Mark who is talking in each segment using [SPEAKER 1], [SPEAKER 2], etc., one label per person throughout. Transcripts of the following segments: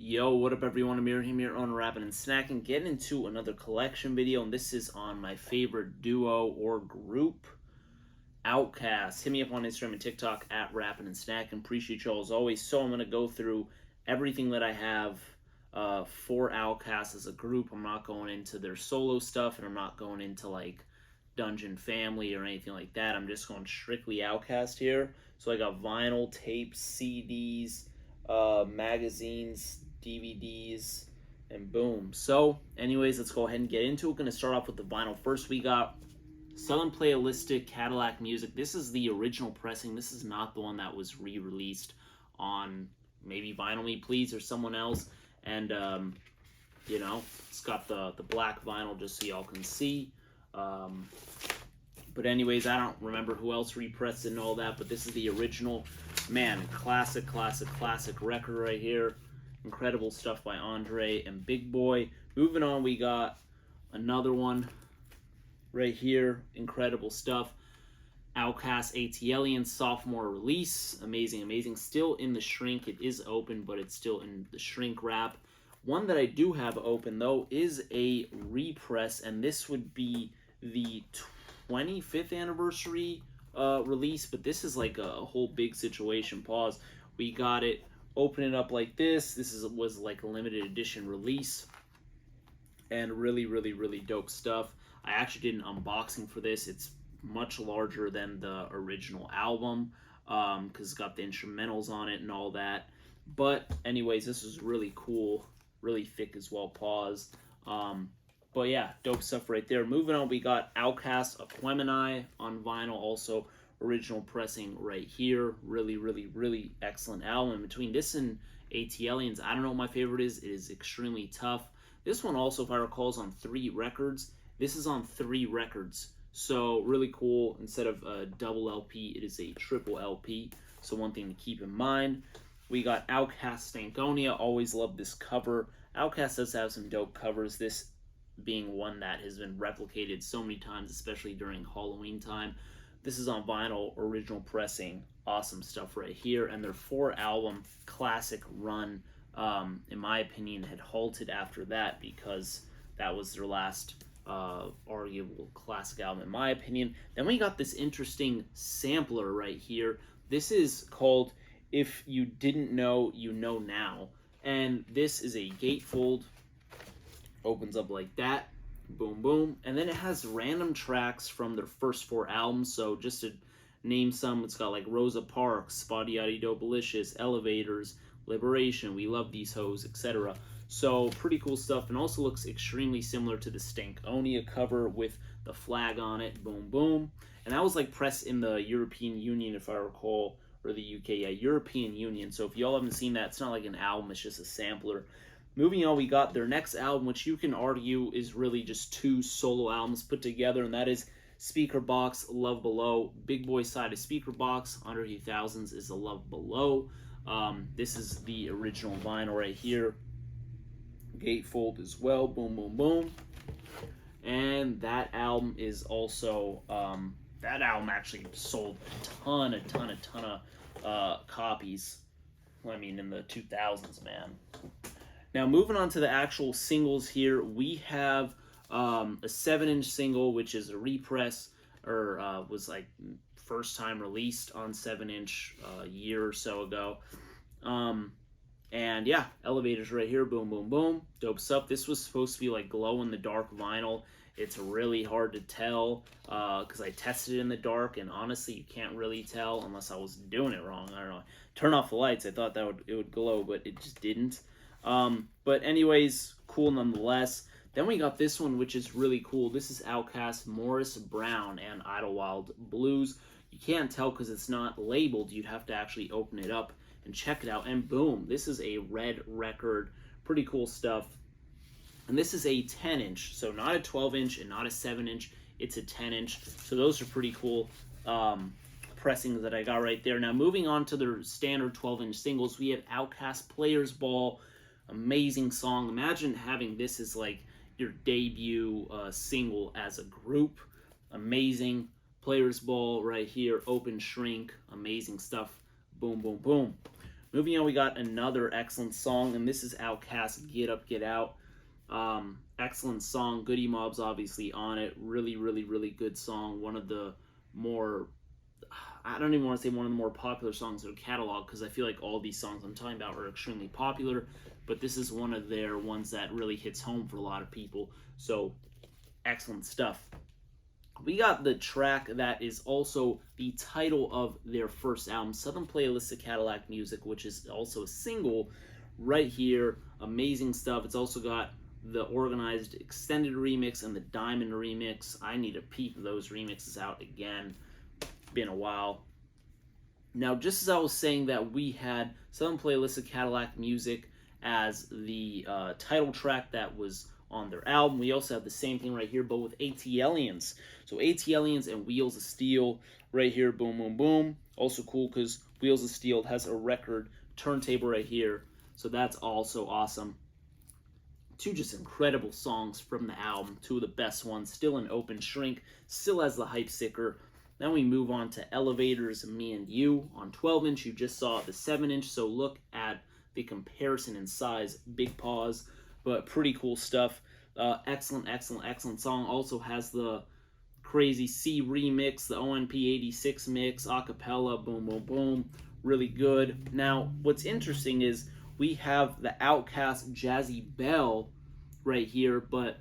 [SPEAKER 1] Yo, what up everyone? Amir here on Rapping and Snacking, getting into another collection video, and this is on my favorite duo or group, OutKast. Hit me up on Instagram and TikTok at Rapping and Snacking. Appreciate y'all as always. So I'm going to go through everything that I have for OutKast as a group. I'm not going into their solo stuff, and I'm not going into like Dungeon Family or anything like that. I'm just going strictly OutKast here. So I got vinyl, tapes, CDs, magazines, DVDs, and boom. So anyways, let's go ahead and get into it. We're going to start off with the vinyl first. We got Southern Playalistic Cadillac Music. This is the original pressing. This is not the one that was re-released on maybe Vinyl Me Please or someone else. And you know, it's got the black vinyl just so y'all can see. But anyways, I don't remember who else repressed it and all that, but this is the original. Man, classic record right here. Incredible stuff by Andre and Big Boy. Moving on, we got another one right here. Incredible stuff. OutKast ATLian sophomore release. Amazing. Still in the shrink. It is open, but it's still in the shrink wrap. One that I do have open, though, is a repress, and this would be the 25th anniversary release, but this is like a whole big situation. Pause. We got it. Open it up like this. This was like a limited edition release, and really dope stuff. I actually did an unboxing for this. It's much larger than the original album because it's got the instrumentals on it and all that. But anyways, this is really cool, really thick as well. Pause. But yeah, dope stuff right there. Moving on, we got OutKast Aquemini on vinyl, also original pressing right here. Really excellent album. In between this and ATLians, I don't know what my favorite is. It is extremely tough. This one also, if I recall, is on 3 records. This is on 3 records. So really cool. Instead of a double LP, it is a triple LP. So one thing to keep in mind. We got OutKast Stankonia. Always love this cover. OutKast does have some dope covers. This being one that has been replicated so many times, especially during Halloween time. This is on vinyl, original pressing. Awesome stuff right here. And their 4-album classic run, in my opinion, had halted after that because that was their last arguable classic album, in my opinion. Then we got this interesting sampler right here. This is called If You Didn't Know, You Know Now. And this is a gatefold. Opens up like that. Boom. And then it has random tracks from their first 4 albums. So just to name some, it's got like Rosa Parks, Spotty Yaddy Dopalicious, Elevators, Liberation, We Love These Hoes, etc. So pretty cool stuff, and also looks extremely similar to the Stankonia cover with the flag on it. Boom. And that was like pressed in the European Union, if I recall, or the UK. Yeah, European Union. So if y'all haven't seen that, it's not like an album, it's just a sampler. Moving on, we got their next album, which you can argue is really just 2 solo albums put together, and that is Speaker Box, Love Below. Big Boy side of Speaker Box, Under 3000s is the Love Below. This is the original vinyl right here. Gatefold as well. Boom. And that album is also, that album actually sold a ton of copies. I mean, in the 2000s, man. Now, moving on to the actual singles here, we have a 7-inch single, which is a repress, or was like first time released on 7-inch a year or so ago. And yeah, Elevators right here, boom. Dope stuff. This was supposed to be like glow-in-the-dark vinyl. It's really hard to tell because I tested it in the dark, and honestly, you can't really tell unless I was doing it wrong. I don't know. Turn off the lights. I thought it would glow, but it just didn't. But anyways, cool nonetheless. Then we got this one, which is really cool. This is OutKast Morris Brown and Idlewild Blues. You can't tell because it's not labeled. You'd have to actually open it up and check it out. And boom, this is a red record. Pretty cool stuff. And this is a 10-inch, so not a 12-inch and not a 7-inch. It's a 10-inch. So those are pretty cool pressings that I got right there. Now, moving on to their standard 12-inch singles, we have OutKast Players Ball. Amazing song. Imagine having this as like your debut single as a group. Amazing. Players Ball right here. Open Shrink. Amazing stuff. Boom. Moving on, we got another excellent song, and this is OutKast, Get Up, Get Out. Excellent song. Goody Mob's obviously on it. Really, really, really good song. One of the more, I don't even want to say one of the more popular songs in their catalog, because I feel like all these songs I'm talking about are extremely popular, but this is one of their ones that really hits home for a lot of people. So, excellent stuff. We got the track that is also the title of their first album, Southern Playlist of Cadillac Music, which is also a single right here. Amazing stuff. It's also got the organized extended remix and the diamond remix. I need to peep those remixes out again. Been a while. Now, just as I was saying that we had Southern Playlist of Cadillac Music as the title track that was on their album, we also have the same thing right here, but with ATLiens. So ATLiens and Wheels of Steel right here, boom, boom, boom. Also cool because Wheels of Steel has a record turntable right here, so that's also awesome. Two just incredible songs from the album, two of the best ones. Still an Open Shrink, still has the hype sticker. Then we move on to Elevators, Me and You. On 12-inch, you just saw the 7-inch, so look at the comparison in size. Big pause, but pretty cool stuff. Excellent, excellent, excellent song. Also has the Crazy C remix, the ONP 86 mix, acapella, boom, boom, boom. Really good. Now, what's interesting is we have the OutKast Jazzy Bell right here, but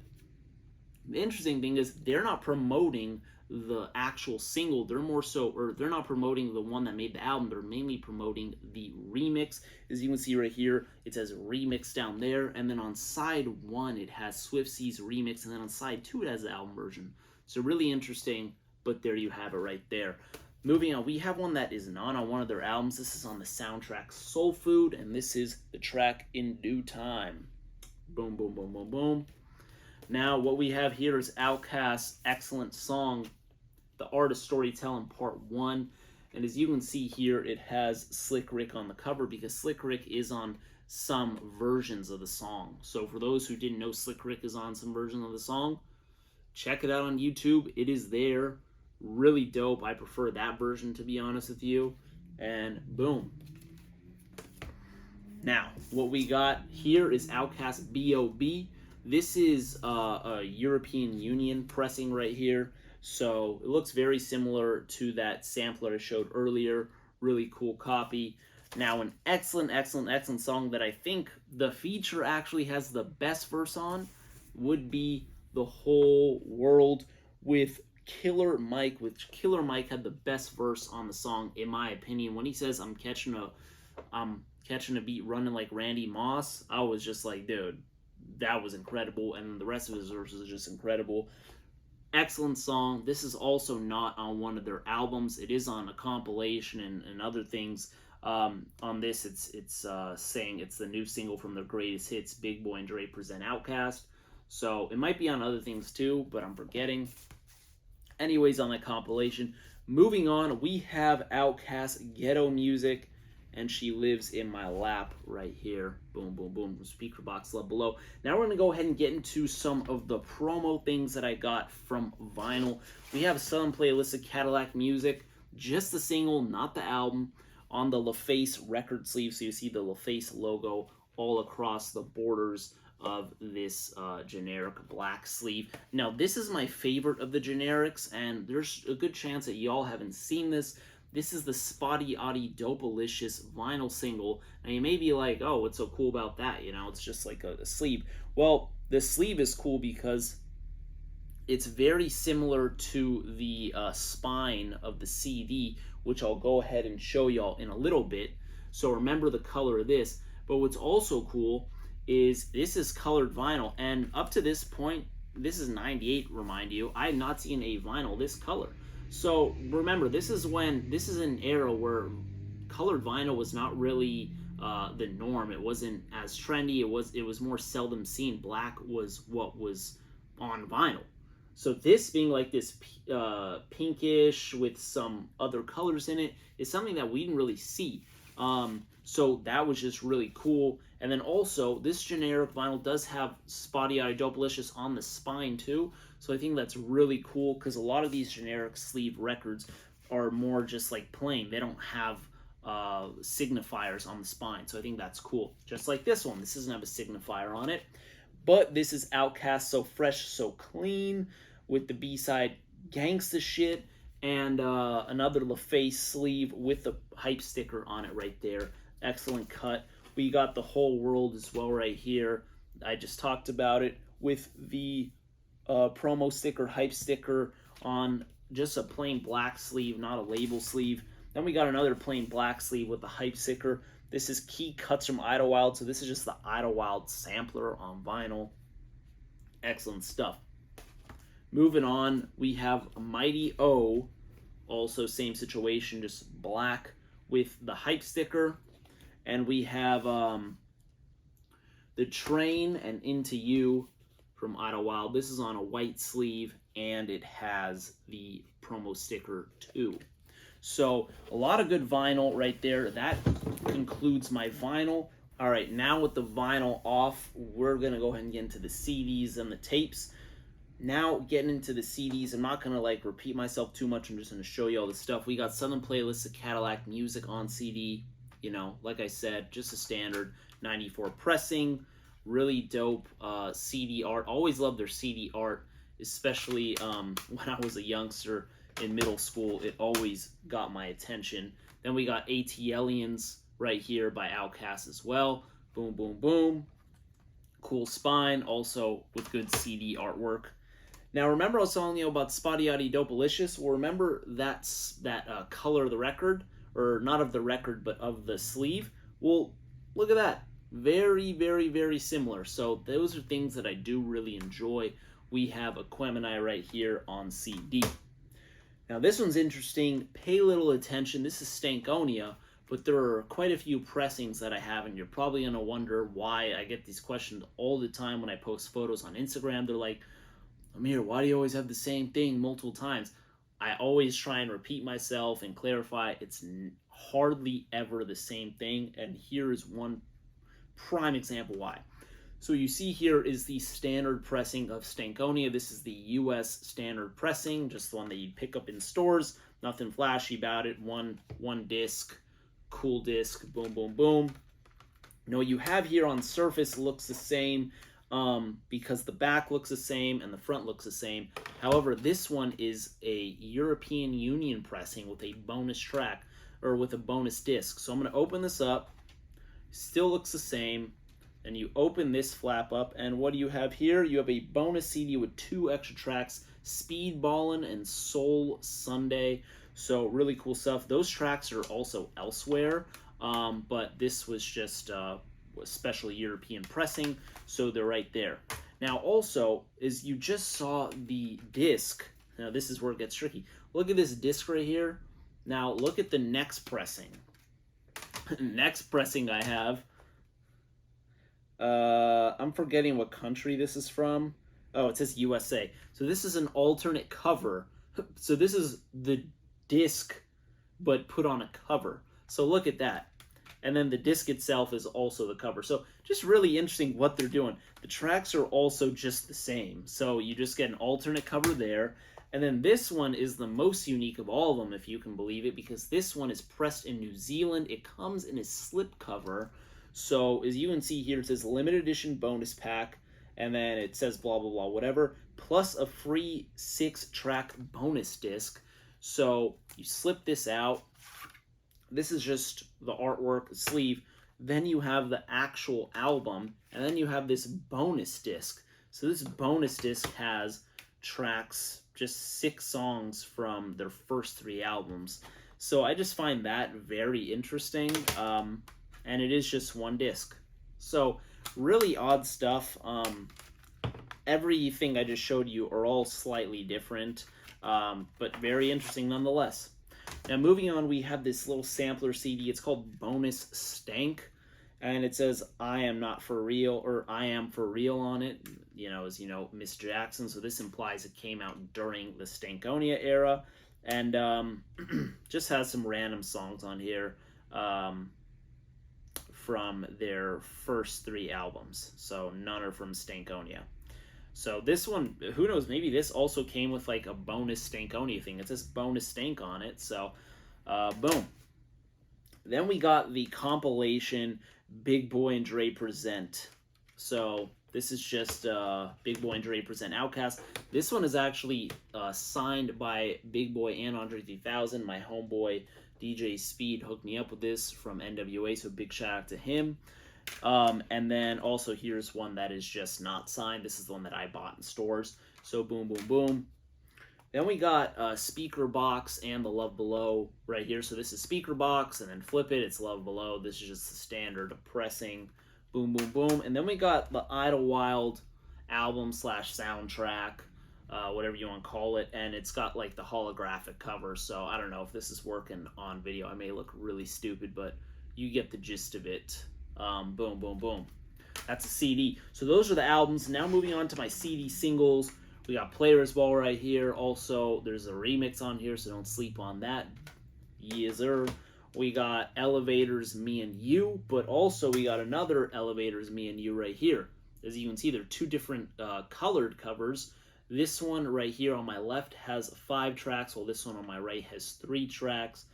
[SPEAKER 1] the interesting thing is they're not promoting the actual single. They're more so, or they're not promoting the one that made the album. They're mainly promoting the remix. As you can see right here, it says remix down there, and then on side 1 it has Swiftsey's remix, and then on side 2 it has the album version. So really interesting, but there you have it right there. Moving on, we have one that is not on one of their albums. This is on the soundtrack Soul Food, and this is the track In Due Time. Boom, boom, boom, boom, boom. Now, what we have here is OutKast's excellent song, The Art of Storytelling Part 1. And as you can see here, it has Slick Rick on the cover because Slick Rick is on some versions of the song. So for those who didn't know Slick Rick is on some version of the song, check it out on YouTube. It is there. Really dope. I prefer that version, to be honest with you. And boom. Now, what we got here is OutKast B.O.B. This is a European Union pressing right here. So it looks very similar to that sampler I showed earlier. Really cool copy. Now, an excellent, excellent, excellent song that I think the feature actually has the best verse on would be The Whole World with Killer Mike, which Killer Mike had the best verse on the song, in my opinion. When he says, I'm catching a beat running like Randy Moss, I was just like, dude, that was incredible. And the rest of his verses are just incredible. Excellent song. This is also not on one of their albums. It is on a compilation and other things. On this, it's saying it's the new single from their greatest hits, Big Boy and Dre Present OutKast. So it might be on other things too, but I'm forgetting. Anyways, on that compilation. Moving on, we have OutKast Ghetto Music, and She Lives in My Lap right here. Boom, boom, boom. Speaker box love below. Now we're going to go ahead and get into some of the promo things that I got from vinyl. We have Southern Playlist of Cadillac Music, just the single, not the album, on the LaFace record sleeve. So you see the LaFace logo all across the borders of this generic black sleeve. Now, this is my favorite of the generics, and there's a good chance that y'all haven't seen this. This is the Spotty Oddie Dopalicious vinyl single. Now, you may be like, oh, what's so cool about that? You know, it's just like a sleeve. Well, the sleeve is cool because it's very similar to the spine of the CD, which I'll go ahead and show y'all in a little bit. So remember the color of this. But what's also cool is this is colored vinyl, and up to this point, this is 98, remind you, I had not seen a vinyl this color. So remember, this is an era where colored vinyl was not really the norm. It wasn't as trendy. It was more seldom seen. Black was what was on vinyl. So this being like this pinkish with some other colors in it is something that we didn't really see. So that was just really cool. And then also, this generic vinyl does have Spotty Oddie Dopalicious on the spine too. So I think that's really cool because a lot of these generic sleeve records are more just like plain. They don't have signifiers on the spine. So I think that's cool. Just like this one. This doesn't have a signifier on it. But this is OutKast, So Fresh, So Clean, with the B-side Gangsta Shit, and another LaFace sleeve with the hype sticker on it right there. Excellent cut. We got The Whole World as well right here. I just talked about it with the promo sticker, hype sticker on just a plain black sleeve, not a label sleeve. Then we got another plain black sleeve with the hype sticker. This is key cuts from Idlewild, so this is just the Idlewild sampler on vinyl. Excellent stuff. Moving on, we have Mighty O, also same situation, just black with the hype sticker. And we have The Train and Into You from Idlewild. This is on a white sleeve, and it has the promo sticker too. So a lot of good vinyl right there. That concludes my vinyl. All right, now with the vinyl off, we're going to go ahead and get into the CDs and the tapes. Now getting into the CDs, I'm not going to like repeat myself too much. I'm just going to show you all the stuff. We got Southern Playlists of Cadillac Music on CD. You know, like I said, just a standard 94 pressing. Really dope CD art. Always loved their CD art, especially when I was a youngster in middle school. It always got my attention. Then we got ATLians right here by OutKast as well. Boom, boom, boom. Cool spine, also with good CD artwork. Now, remember I was telling you about Spotty Yachty Dopalicious? Well, remember that color of the record, or not of the record, but of the sleeve? Well, look at that. Very, very, very similar. So those are things that I do really enjoy. We have Aquemini right here on CD. Now, this one's interesting. Pay little attention. This is Stankonia, but there are quite a few pressings that I have, and you're probably going to wonder why. I get these questions all the time when I post photos on Instagram. They're like, Amir, why do you always have the same thing multiple times? I always try and repeat myself and clarify. It's hardly ever the same thing, and here is one prime example why. So you see here is the standard pressing of Stankonia. This is the US standard pressing, just the one that you'd pick up in stores. Nothing flashy about it. One disc, cool disc, boom, boom, boom. Now you have here on surface looks the same because the back looks the same and the front looks the same. However, this one is a European Union pressing with a bonus track, or with a bonus disc. So I'm going to open this up. Still looks the same. And you open this flap up, and what do you have here? You have a bonus CD with 2 extra tracks, Speedballin' and Soul Sunday. So really cool stuff. Those tracks are also elsewhere, but this was just a special European pressing, so they're right there. Now also, as you just saw the disc, now this is where it gets tricky. Look at this disc right here. Now look at the next pressing. Next pressing I have, I'm forgetting what country this is from. Oh, it says USA. So this is an alternate cover. So this is the disc, but put on a cover. So look at that. And then the disc itself is also the cover. So just really interesting what they're doing. The tracks are also just the same. So you just get an alternate cover there. And then this one is the most unique of all of them, if you can believe it, because this one is pressed in New Zealand. It comes in a slip cover. So as you can see here, it says limited edition bonus pack, and then it says blah, blah, blah, whatever, plus a free 6-track bonus disc. So you slip this out. This is just the artwork sleeve. Then you have the actual album, and then you have this bonus disc. So this bonus disc has tracks, just 6 songs from their first 3 albums. So I just find that very interesting. And it is just 1 disc. So really odd stuff. Everything I just showed you are all slightly different, but very interesting nonetheless. Now moving on, we have this little sampler CD. It's called Bonus Stank, and it says I am not for real, or I am for real on it, as you know, Miss Jackson. So this implies it came out during the Stankonia era, and just has some random songs on here from their first 3 albums. So none are from Stankonia. So this one, who knows, maybe this also came with like a bonus Stankonia thing. It says bonus stank on it. So boom. Then we got the compilation Big Boy and Dre Present. So this is just Big Boy and Dre Present OutKast. This one is actually signed by Big Boy and Andre 3000. My homeboy DJ Speed hooked me up with this from NWA, so big shout out to him. And then also here's one that is just not signed. This is the one that I bought in stores. So boom, boom, boom. Then we got Speaker Box and the Love Below right here. So this is Speaker Box, and then flip it, it's Love Below. This is just the standard pressing. Boom, boom, boom. And then we got the Idlewild album / soundtrack, whatever you want to call it. And it's got like the holographic cover. So I don't know if this is working on video. I may look really stupid, but you get the gist of it. Boom, boom, boom. That's a CD. So those are the albums. Now moving on to my CD singles. We got Players Ball right here. Also, there's a remix on here, so don't sleep on that. Yes, sir. We got Elevators, Me and You, but also we got another Elevators, Me and You right here. As you can see, there are two different colored covers. This one right here on my left has 5 tracks, while this one on my right has 3 tracks.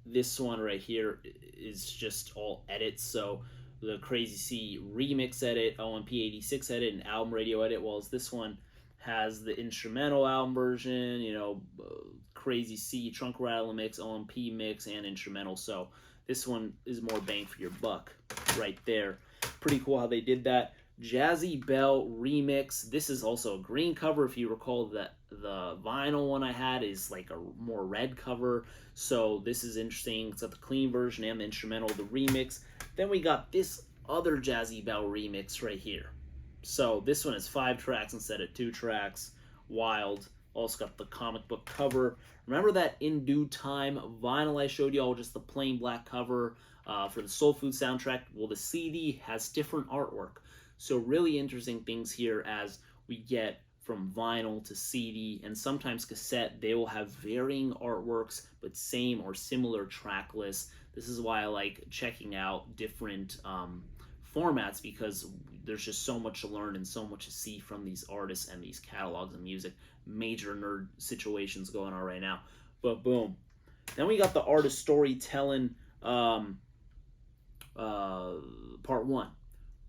[SPEAKER 1] This one right here is just all edits, so the Crazy C remix edit, OMP 86 edit, and album radio edit, whilst this one has the instrumental album version, you know, Crazy C, Trunk Rattle mix, OMP mix, and instrumental. So this one is more bang for your buck right there. Pretty cool how they did that. Jazzy Bell remix. This is also a green cover. If you recall, that the vinyl one I had is like a more red cover. So this is interesting. It's got the clean version and the instrumental, the remix. Then we got this other Jazzy Bell remix right here. So this one is 5 tracks instead of 2 tracks. Wild. Also got the comic book cover. Remember that In Due Time vinyl I showed y'all, just the plain black cover for the Soul Food soundtrack? Well, the CD has different artwork. So really interesting things here as we get from vinyl to CD, and sometimes cassette. They will have varying artworks but same or similar track lists. This is why I like checking out different formats, because there's just so much to learn and so much to see from these artists and these catalogs of music. Major nerd situations going on right now. But boom. Then we got the artist storytelling part 1.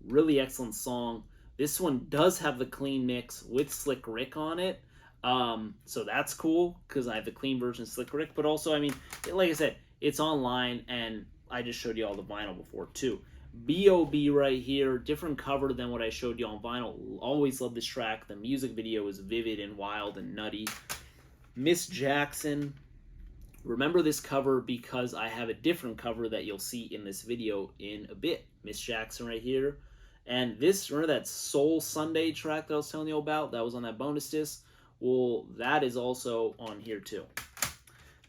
[SPEAKER 1] Really excellent song. This one does have the clean mix with Slick Rick on it. So that's cool because I have the clean version of Slick Rick. But also, I mean, like I said, it's online, and I just showed you all the vinyl before too. B.O.B. right here, different cover than what I showed you on vinyl. Always love this track. The music video is vivid and wild and nutty. Miss Jackson. Remember this cover because I have a different cover that you'll see in this video in a bit. Miss Jackson right here. And this, remember that Soul Sunday track that I was telling you about? That was on that bonus disc? Well, that is also on here too.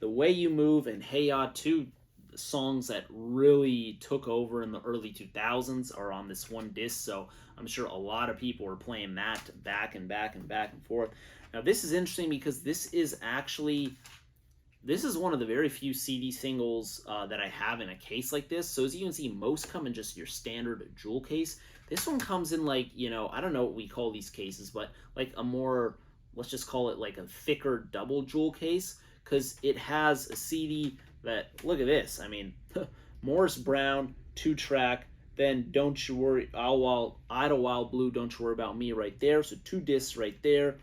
[SPEAKER 1] The Way You Move and Hey Ya, 2 songs that really took over in the early 2000s, are on this one disc. So I'm sure a lot of people were playing that back and back and back and forth. Now this is interesting because this is one of the very few CD singles that I have in a case like this. So as you can see, most come in just your standard jewel case. This one comes in like, you know, I don't know what we call these cases, but like a more, let's just call it like a thicker double jewel case, because it has a CD that, look at this. I mean, Morris Brown, 2-track, then Don't You Worry, Idlewild Blue, Don't You Worry About Me right there. So 2 discs right there.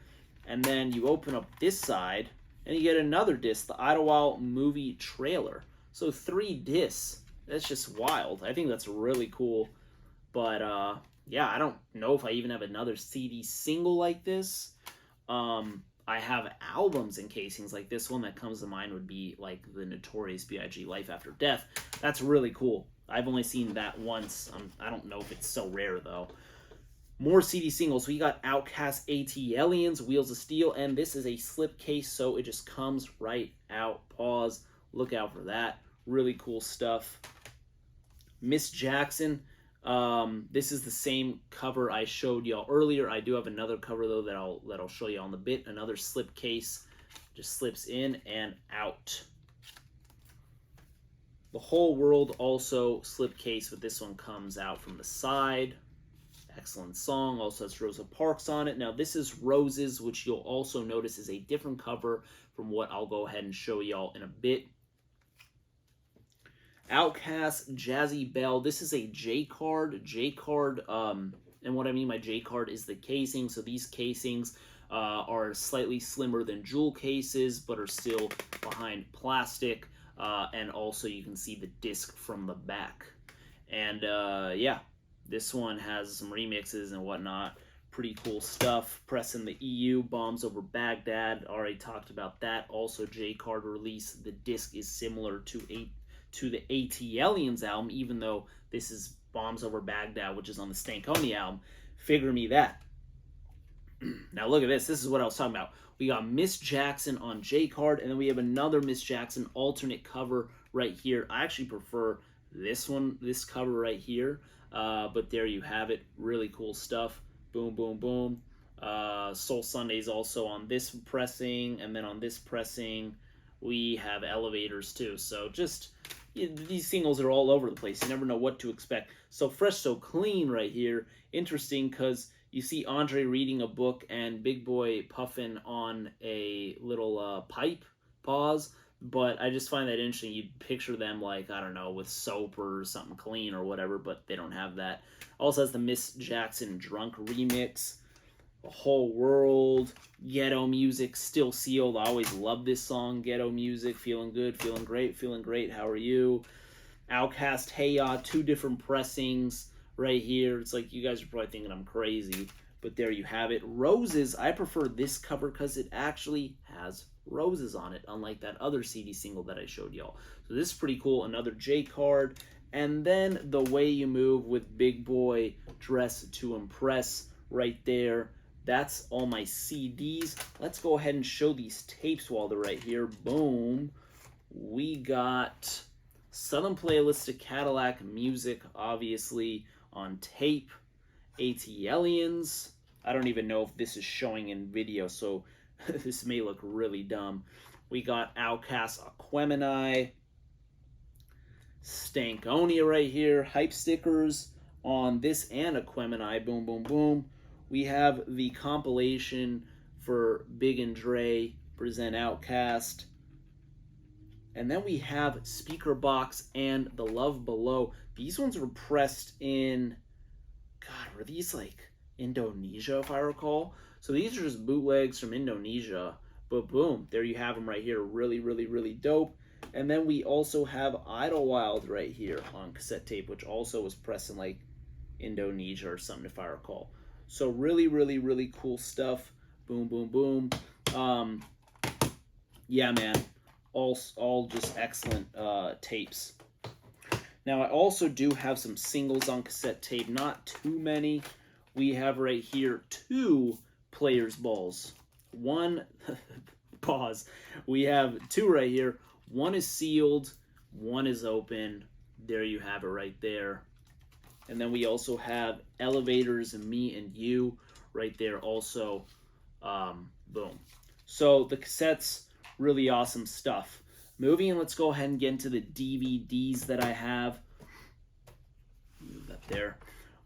[SPEAKER 1] And then you open up this side, and you get another disc, the Idlewild movie trailer. So 3 discs. That's just wild. I think that's really cool. But yeah, I don't know if I even have another CD single like this. I have albums and casings like this. One that comes to mind would be like the Notorious B.I.G. Life After Death. That's really cool. I've only seen that once. I don't know if it's so rare though. More CD singles. We got OutKast, ATLiens, Wheels of Steel, and this is a slip case, so it just comes right out. Pause. Look out for that. Really cool stuff. Miss Jackson. This is the same cover I showed y'all earlier. I do have another cover though that I'll show you on the bit. Another slip case. Just slips in and out. The Whole World also slip case, but this one comes out from the side. Excellent song. Also has Rosa Parks on it. Now this is Roses, which you'll also notice is a different cover from what I'll go ahead and show y'all in a bit. OutKast, Jazzy Belle. This is a J card. And what I mean by J card is the casing. So these casings are slightly slimmer than jewel cases, but are still behind plastic. And also you can see the disc from the back. And yeah, this one has some remixes and whatnot. Pretty cool stuff. Pressing the EU, Bombs Over Baghdad. Already talked about that. Also J card release. The disc is similar to the ATLiens album, even though this is Bombs Over Baghdad, which is on the Stankonia album. Figure me that. Now look at this. This is what I was talking about. We got Miss Jackson on J card, and then we have another Miss Jackson alternate cover right here. I actually prefer this one, this cover right here. But there you have it. Really cool stuff. Boom, boom, boom. Soul Sunday's also on this pressing, and then on this pressing we have Elevators too. So just these singles are all over the place. You never know what to expect. So Fresh So Clean right here. Interesting because you see Andre reading a book and Big Boy puffing on a little pipe. Pause. But I just find that interesting. You'd picture them like, I don't know, with soap or something clean or whatever, but they don't have that. Also has the Miss Jackson Drunk remix. The Whole World. Ghetto Music, Still Sealed. I always love this song. Ghetto Music, Feeling Good, Feeling Great, How Are You? OutKast, Hey Ya, two different pressings right here. It's like you guys are probably thinking I'm crazy, but there you have it. Roses, I prefer this cover because it actually has roses on it, unlike that other CD single that I showed y'all. So this is pretty cool. Another J card. And then The Way You Move with Big Boy, Dress to Impress right there. That's all my CDs. Let's go ahead and show these tapes while they're right here. Boom. We got Southern Playlist to Cadillac Music, obviously, on tape. ATLiens. I don't even know if this is showing in video, so this may look really dumb. We got OutKast Aquemini. Stankonia right here. Hype stickers on this and Aquemini. Boom, boom, boom. We have the compilation for Big and Dre present OutKast. And then we have Speaker Box and The Love Below. These ones were pressed in, God, were these like Indonesia, if I recall? So these are just bootlegs from Indonesia. But boom, there you have them right here. Really, really, really dope. And then we also have Idlewild right here on cassette tape, which also was pressed in like Indonesia or something, if I recall. So really, really, really cool stuff. Boom, boom, boom. Yeah, man. All just excellent tapes. Now, I also do have some singles on cassette tape. Not too many. We have right here 2 Players Balls. One, pause. We have 2 right here. One is sealed. One is open. There you have it right there. And then we also have Elevators and Me and You right there also. Boom. So the cassettes, really awesome stuff. Moving on, let's go ahead and get into the DVDs that I have. Move that there.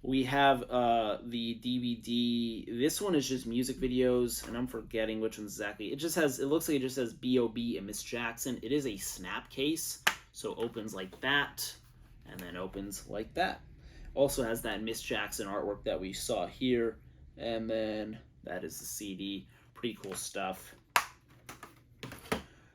[SPEAKER 1] We have the DVD. This one is just music videos, and I'm forgetting which one exactly. It looks like it just says B.O.B. and Miss Jackson. It is a snap case, so opens like that, and then opens like that. Also has that Miss Jackson artwork that we saw here, and then that is the CD. Pretty cool stuff.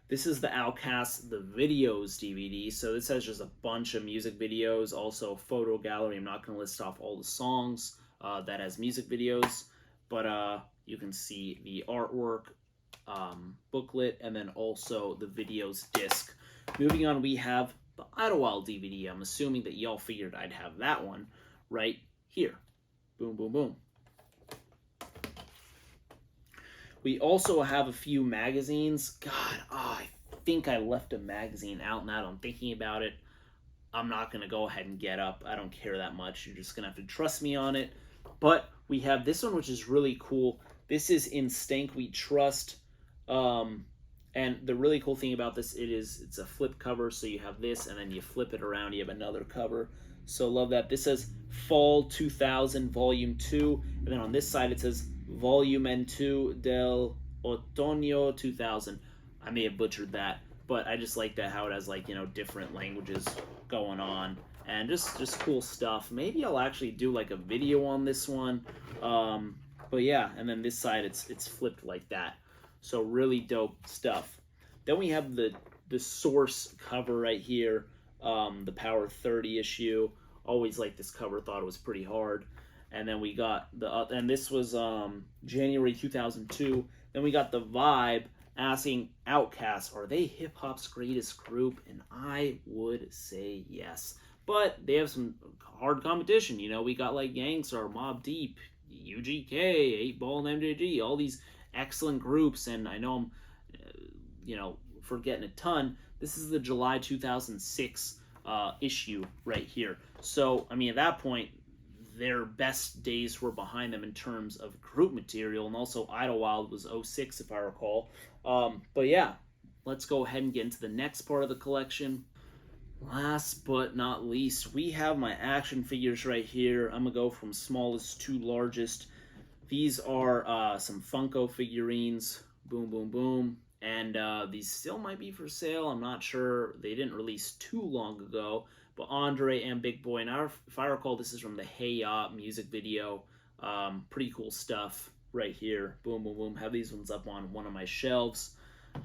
[SPEAKER 1] This is the OutKast The Videos DVD. So this has just a bunch of music videos, also photo gallery. I'm not going to list off all the songs that has music videos, but you can see the artwork, booklet, and then also the videos disc. Moving on, we have the Idlewild DVD. I'm assuming that y'all figured I'd have that one right here. Boom, boom, boom. We also have a few magazines. God, I think I left a magazine out now that I'm thinking about it. I'm not going to go ahead and get up. I don't care that much. You're just going to have to trust me on it. But we have this one, which is really cool. This is In Stank We Trust. And the really cool thing about this, it's a flip cover. So you have this, and then you flip it around. You have another cover. So love that. This says Fall 2000 Volume 2. And then on this side, it says Volumen 2 del Otoño 2000. I may have butchered that. but I just like that how it has like, you know, different languages going on, and just cool stuff. Maybe I'll actually do like a video on this one. But yeah, and then this side it's flipped like that. So really dope stuff. Then we have the source cover right here, the Power 30 issue. Always liked this cover, thought it was pretty hard. And then we got and this was January 2002. Then we got the Vibe asking OutKast, are they hip hop's greatest group? And I would say yes. But they have some hard competition. You know, we got like Gangstar, Mobb Deep, UGK, 8 Ball, and MJG, all these excellent groups. And I know I'm, you know, forgetting a ton. This is the July 2006 issue right here. So, I mean, at that point, their best days were behind them in terms of group material, and also Idlewild was 06 if I recall. But yeah, let's go ahead and get into the next part of the collection. Last but not least, we have my action figures right here. I'm gonna go from smallest to largest. These are some Funko figurines. Boom, boom, boom. And these still might be for sale. I'm not sure. They didn't release too long ago. But Andre and Big Boy, now if I recall, this is from the Hey Ya music video. Pretty cool stuff right here. Boom, boom, boom. Have these ones up on one of my shelves.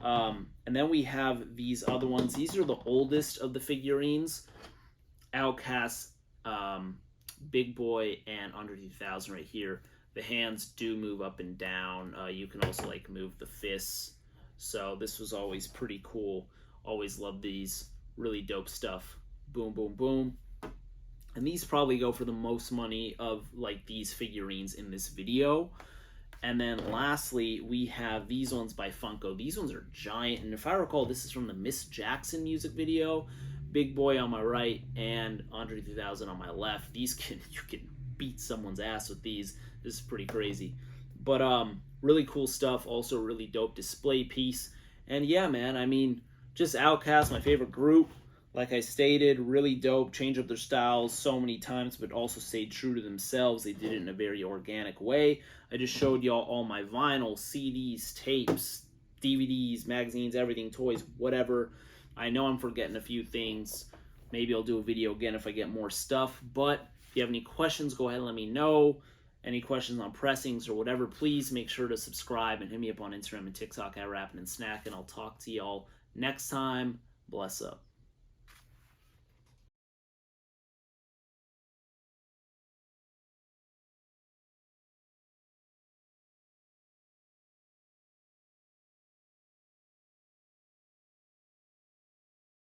[SPEAKER 1] And then we have these other ones. These are the oldest of the figurines. OutKast, Big Boy, and Andre 3000 right here. The hands do move up and down. You can also like move the fists. So this was always pretty cool. Always loved these. Really dope stuff. Boom, boom, boom. And these probably go for the most money of like these figurines in this video. And then lastly, we have these ones by Funko. These ones are giant. And if I recall, this is from the Miss Jackson music video. Big Boy on my right and Andre 3000 on my left. These you can beat someone's ass with these. This is pretty crazy. But really cool stuff. Also really dope display piece. And yeah, man, I mean, just OutKast, my favorite group. Like I stated, really dope, change up their styles so many times, but also stayed true to themselves. They did it in a very organic way. I just showed y'all all my vinyl, CDs, tapes, DVDs, magazines, everything, toys, whatever. I know I'm forgetting a few things. Maybe I'll do a video again if I get more stuff. But if you have any questions, go ahead and let me know. Any questions on pressings or whatever, please make sure to subscribe and hit me up on Instagram and TikTok at Rappin' and Snackin'. I'll talk to y'all next time. Bless up.